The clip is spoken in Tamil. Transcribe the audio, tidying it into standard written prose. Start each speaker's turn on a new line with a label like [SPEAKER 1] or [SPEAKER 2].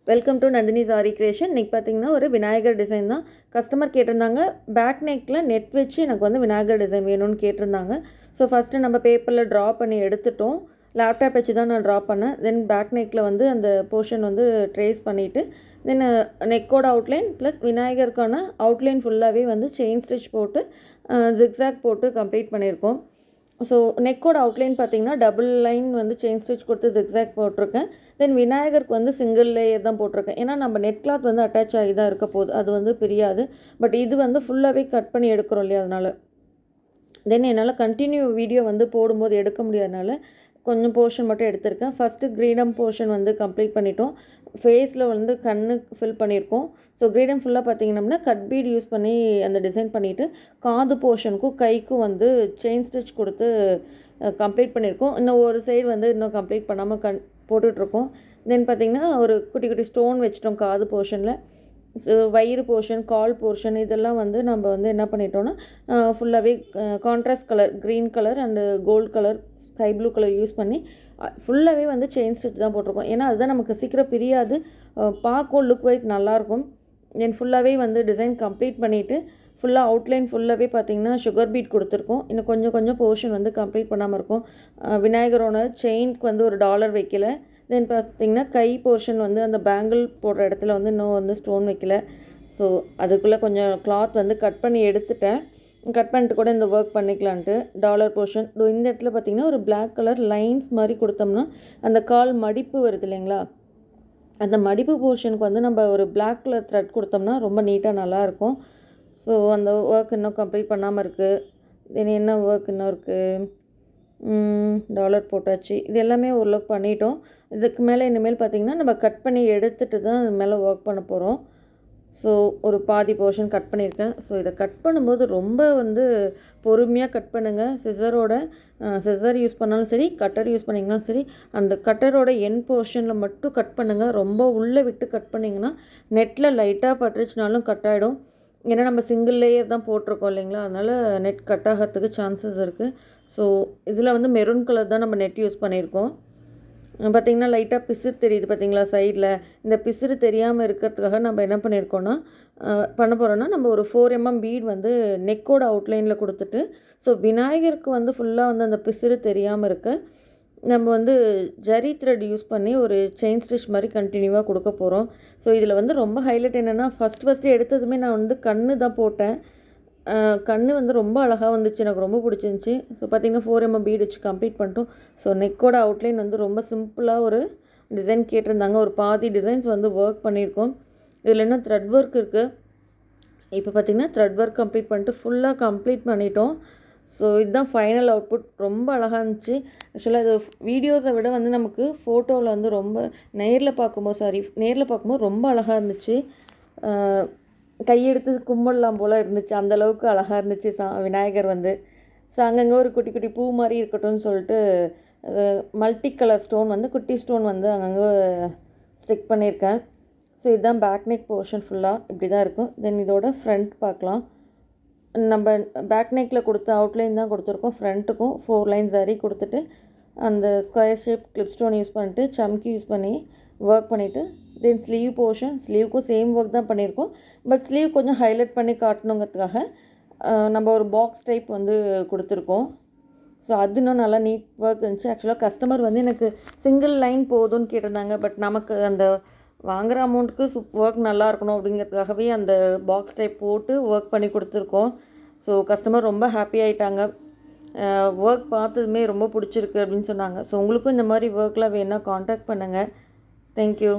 [SPEAKER 1] Welcome to Nandini sorry creation. இன்றைக்கி பார்த்தீங்கன்னா ஒரு விநாயகர் டிசைன் தான் கஸ்டமர் கேட்டிருந்தாங்க. பேக் நெக்கில் நெட் வச்சு எனக்கு வந்து விநாயகர் டிசைன் வேணும்னு கேட்டிருந்தாங்க. ஸோ ஃபஸ்ட்டு நம்ம பேப்பரில் ட்ரா பண்ணி எடுத்துட்டோம். லேப்டாப் வச்சு தான் நான் ட்ரா பண்ணேன். தென் பேக் நெக்கில் வந்து அந்த போர்ஷன் வந்து ட்ரேஸ் பண்ணிவிட்டு தென் நெக்கோட அவுட்லைன் ப்ளஸ் விநாயகருக்கான அவுட்லைன் ஃபுல்லாகவே வந்து செயின் ஸ்டிச் போட்டு ஜிக்ஸாக் போட்டு கம்ப்ளீட் பண்ணியிருக்கோம். ஸோ நெக்கோட அவுட்லைன் பார்த்தீங்கன்னா டபுள் லைன் வந்து செயின் ஸ்டிச் கொடுத்து ஜிக்ஸாக் போட்டிருக்கேன். தென் விநாயகருக்கு வந்து சிங்கிள் லேயர் தான் போட்டிருக்கேன். ஏன்னா நம்ம நெட் கிளாத் வந்து அட்டாச் ஆகி தான் இருக்க போகுது, அது வந்து பிரியாது. பட் இது வந்து ஃபுல்லாகவே கட் பண்ணி எடுக்கிறோம் இல்லையா, அதனால் தென் என்னால் கண்டினியூ வீடியோ வந்து போடும்போது எடுக்க முடியாதனால கொஞ்சம் போர்ஷன் மட்டும் எடுத்திருக்கேன். ஃபஸ்ட்டு கிரீடம் போர்ஷன் வந்து கம்ப்ளீட் பண்ணிட்டோம். ஃபேஸில் வந்து கண்ணுக்கு ஃபில் பண்ணியிருக்கோம். ஸோ கிரீடம் ஃபுல்லாக பார்த்தீங்கன்னா கட் பீட் யூஸ் பண்ணி அந்த டிசைன் பண்ணிவிட்டு காது போர்ஷனுக்கும் கைக்கும் வந்து செயின் ஸ்டிச் கொடுத்து கம்ப்ளீட் பண்ணியிருக்கோம். இன்னும் ஒரு சைடு வந்து இன்னும் கம்ப்ளீட் பண்ணாமல் போட்டுட்ருக்கோம். தென் பார்த்திங்கன்னா ஒரு குட்டி குட்டி ஸ்டோன் வச்சிட்டோம் காது போர்ஷனில். வயிறு போர்ஷன், கால் போர்ஷன் இதெல்லாம் வந்து நம்ம வந்து என்ன பண்ணிட்டோன்னா ஃபுல்லாகவே contrast colour green colour and gold colour sky blue colour use பண்ணி ஃபுல்லாகவே வந்து செயின் ஸ்டிச் தான் போட்டிருக்கோம். ஏன்னா அதுதான் நமக்கு சீக்கிரம் பிரியாது, பார்க்கும் லுக் வைஸ் நல்லாயிருக்கும். தென் ஃபுல்லாகவே வந்து டிசைன் கம்ப்ளீட் பண்ணிவிட்டு ஃபுல்லாக அவுட்லைன் ஃபுல்லாகவே பார்த்திங்கன்னா சுகர் பீட் கொடுத்துருக்கோம். இன்னும் கொஞ்சம் கொஞ்சம் போர்ஷன் வந்து கம்ப்ளீட் பண்ணாமல் இருக்கும். விநாயகரோட செயின்க்கு வந்து ஒரு டாலர் வைக்கல. தென் பார்த்திங்கன்னா கை போர்ஷன் வந்து அந்த பேங்கிள் போடுற இடத்துல வந்து இன்னும் வந்து ஸ்டோன் வைக்கல. ஸோ அதுக்குள்ளே கொஞ்சம் கிளாத் வந்து கட் பண்ணி எடுத்துட்டேன். கட் பண்ணிட்டு கூட இந்த ஒர்க் பண்ணிக்கலான்ட்டு டாலர் போர்ஷன் இந்த இடத்துல பார்த்திங்கன்னா ஒரு பிளாக் கலர் லைன்ஸ் மாதிரி கொடுத்தோம்னா அந்த கால் மடிப்பு வருது இல்லைங்களா, அந்த மடிப்பு போர்ஷனுக்கு வந்து நம்ம ஒரு பிளாக் கலர் த்ரெட் கொடுத்தோம்னா ரொம்ப நீட்டாக நல்லாயிருக்கும். ஸோ அந்த ஒர்க் இன்னும் கம்ப்ளீட் பண்ணாமல் இருக்குது. தென் என்ன ஒர்க் இன்னும் இருக்குது, டாலர் போட்டாச்சு. இது எல்லாமே ஓரளவுக்கு பண்ணிட்டோம். இதுக்கு மேலே இனிமேல் பார்த்திங்கன்னா நம்ம கட் பண்ணி எடுத்துகிட்டு தான் இது மேலே ஒர்க் பண்ண போகிறோம். ஸோ ஒரு பாதி போர்ஷன் கட் பண்ணியிருக்கேன். ஸோ இதை கட் பண்ணும்போது ரொம்ப வந்து பொறுமையாக கட் பண்ணுங்கள். சிசர் யூஸ் பண்ணாலும் சரி, கட்டர் யூஸ் பண்ணிங்கனாலும் சரி, அந்த கட்டரோட என் போர்ஷனில் மட்டும் கட் பண்ணுங்கள். ரொம்ப உள்ளே விட்டு கட் பண்ணிங்கன்னா நெட்டில் லைட்டாக பட்டுருச்சுனாலும் கட் ஆகிடும். ஏன்னா நம்ம சிங்கிள் லேயர் தான் போட்டிருக்கோம் இல்லைங்களா, அதனால் நெட் கட் ஆகிறதுக்கு சான்சஸ் இருக்குது. ஸோ இதில் வந்து மெரூன் கலர் தான் நம்ம நெட் யூஸ் பண்ணியிருக்கோம். பார்த்திங்கன்னா லைட்டாக பிசுறு தெரியுது பார்த்திங்களா சைடில். இந்த பிசுறு தெரியாமல் இருக்கிறதுக்காக நம்ம என்ன பண்ணியிருக்கோன்னா பண்ண போகிறோன்னா நம்ம ஒரு 4 mm பீட் வந்து நெக்கோட அவுட்லைனில் கொடுத்துட்டு ஸோ விநாயகருக்கு வந்து ஃபுல்லாக வந்து அந்த பிசுறு தெரியாமல் இருக்க நம்ம வந்து ஜரி த்ரெட் யூஸ் பண்ணி ஒரு செயின் ஸ்டிச் மாதிரி கண்டினியூவாக கொடுக்க போகிறோம். ஸோ இதில் வந்து ரொம்ப ஹைலைட் என்னென்னா ஃபஸ்ட்டு எடுத்ததுமே நான் வந்து கண்ணு தான் போட்டேன். கண்ணு வந்து ரொம்ப அழகாக வந்துச்சு, எனக்கு ரொம்ப பிடிச்சிருந்துச்சி. ஸோ பார்த்திங்கன்னா 4 mm பீட் வச்சு கம்ப்ளீட் பண்ணிட்டோம். ஸோ நெக்கோட அவுட்லைன் வந்து ரொம்ப சிம்பிளாக ஒரு டிசைன் கேட்டிருந்தாங்க. ஒரு பாதி டிசைன்ஸ் வந்து ஒர்க் பண்ணியிருக்கோம். இதில் இன்னும் த்ரெட் ஒர்க் இருக்குது. இப்போ பார்த்திங்கன்னா த்ரெட் ஒர்க் கம்ப்ளீட் பண்ணிட்டு ஃபுல்லாக கம்ப்ளீட் பண்ணிட்டோம். ஸோ இதுதான் ஃபைனல் அவுட்புட். ரொம்ப அழகாக இருந்துச்சு. ஆக்சுவலாக இது வீடியோஸை விட வந்து நமக்கு ஃபோட்டோவில் வந்து ரொம்ப நேரில் பார்க்கும்போது ரொம்ப அழகாக இருந்துச்சு. கையெடுத்து கும்பிடலாம் போல் இருந்துச்சு, அந்தளவுக்கு அழகாக இருந்துச்சு விநாயகர் வந்து. ஸோ அங்கங்கே ஒரு குட்டி குட்டி பூ மாதிரி இருக்கட்டும்னு சொல்லிட்டு மல்டி கலர் ஸ்டோன் வந்து குட்டி ஸ்டோன் வந்து அங்கங்கே ஸ்டிக் பண்ணியிருக்கேன். ஸோ இதுதான் பேக் நெக் போர்ஷன் ஃபுல்லாக இப்படி தான் இருக்கும். தென் இதோட ஃப்ரண்ட் பார்க்கலாம். நம்ம பேக் நெக்கில் கொடுத்த அவுட்லைன் தான் கொடுத்துருக்கோம். ஃப்ரண்ட்டுக்கும் 4 லைன் சரி கொடுத்துட்டு அந்த square shape clip stone use பண்ணிட்டு சம்கி யூஸ் பண்ணி ஒர்க் பண்ணிவிட்டு தென் ஸ்லீவ் போர்ஷன், ஸ்லீவுக்கும் சேம் ஒர்க் தான் பண்ணியிருக்கோம். பட் ஸ்லீவ் கொஞ்சம் ஹைலைட் பண்ணி காட்டணுங்கிறதுக்காக நம்ம ஒரு பாக்ஸ் டைப் வந்து கொடுத்துருக்கோம். ஸோ அது இன்னும் நல்லா நீட் ஒர்க் இருந்துச்சு. ஆக்சுவலாக கஸ்டமர் வந்து எனக்கு சிங்கிள் லைன் போதும்னு கேட்டிருந்தாங்க. பட் நமக்கு அந்த வாங்குகிற அமௌண்ட்டுக்கு ஒர்க் நல்லா இருக்கணும் அப்படிங்கிறதுக்காகவே அந்த பாக்ஸ் டைப் போட்டு ஒர்க் பண்ணி கொடுத்துருக்கோம். ஸோ கஸ்டமர் ரொம்ப ஹாப்பி ஆகிட்டாங்க. ஒர்க் பார்த்ததுமே ரொம்ப பிடிச்சிருக்கு அப்படின்னு சொன்னாங்க. ஸோ உங்களுக்கும் இந்த மாதிரி ஒர்க்லாம் வேணால் காண்டாக்ட் பண்ணுங்கள். தேங்க்யூ.